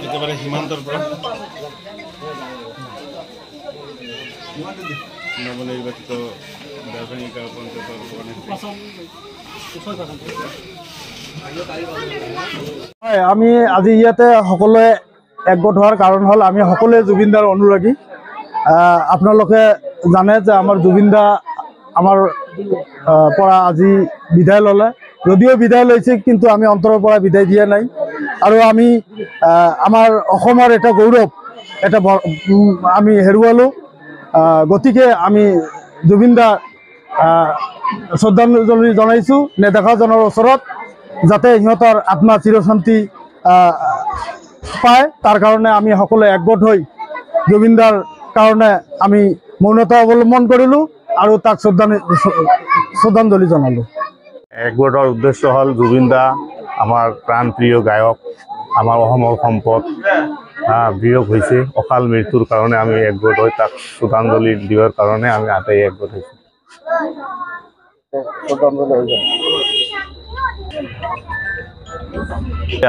একেবাৰে সীমান্তৰ পৰ নবনিৰ্বাচিত ব্যবসায়িক আমি আজি ইয়াতে সকলোৱে একগোট হোৱাৰ কাৰণ হ'ল আমি সকলোৱে জুবিন দাৰ অনুৰাগী। আপোনালোকে জানে যে আমাৰ জুবিন দা আমাৰ পৰা আজি বিদায় ল'লে, যদিও বিদায় লৈছে কিন্তু আমি অন্তৰৰ পৰা বিদায় দিয়া নাই। আৰু আমি আমাৰ অসমৰ এটা গৌৰৱ এটা আমি হেৰুৱালোঁ। গতিকে আমি জুবিন দা শ্ৰদ্ধাঞ্জলি জনাইছোঁ নেদেখাজনৰ ওচৰত, যাতে সিহঁতৰ আত্মা চিৰশান্তি পায়। তাৰ কাৰণে আমি সকলোৱে একগোট হৈ জুবিন দাৰ কাৰণে আমি মৌনতা অৱলম্বন কৰিলোঁ আৰু তাক শ্ৰদ্ধাঞ্জলি জনালোঁ। একগোটৰ উদ্দেশ্য হ'ল জুবিন দা আমাৰ প্ৰাণপ্ৰিয় গায়ক, আমাৰ অসমৰ সম্পদ বিয়োগ হৈছে। অকাল মৃত্যুৰ কাৰণে আমি একগোট হৈ তাক শ্ৰদ্ধাঞ্জলি দিয়াৰ কাৰণে আমি আটাই একগোট হৈছোঁ।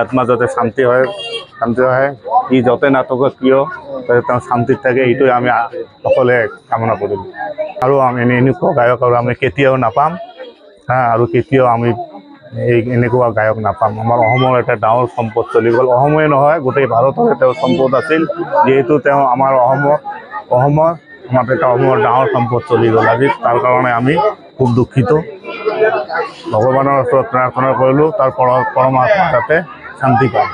আত্মা যাতে শান্তি হয়, ই য'তে নাথাকক কিয় যাতে তেওঁ শান্তিত থাকে, এইটোৱে আমি সকলোৱে কামনা কৰিলোঁ। আৰু আমি এনেকুৱা গায়ক আৰু আমি কেতিয়াও নাপাম আৰু কেতিয়াও আমি এনেকুৱা গায়ক নাপাম। আমাৰ অসমৰ এটা ডাঙৰ সম্পদ চলি গ'ল। অসমে নহয়, গোটেই ভাৰতৰে তেওঁ সম্পদ আছিল। যিহেতু তেওঁ আমাৰ অসমৰ এটা অসমৰ ডাঙৰ সম্পদ চলি গ'ল আজি। তাৰ কাৰণে আমি খুব দুখিত। ভগৱানৰ ওচৰত প্ৰাৰ্থনা কৰিলোঁ তাৰ পৰমাত্মা যাতে শান্তি পায়।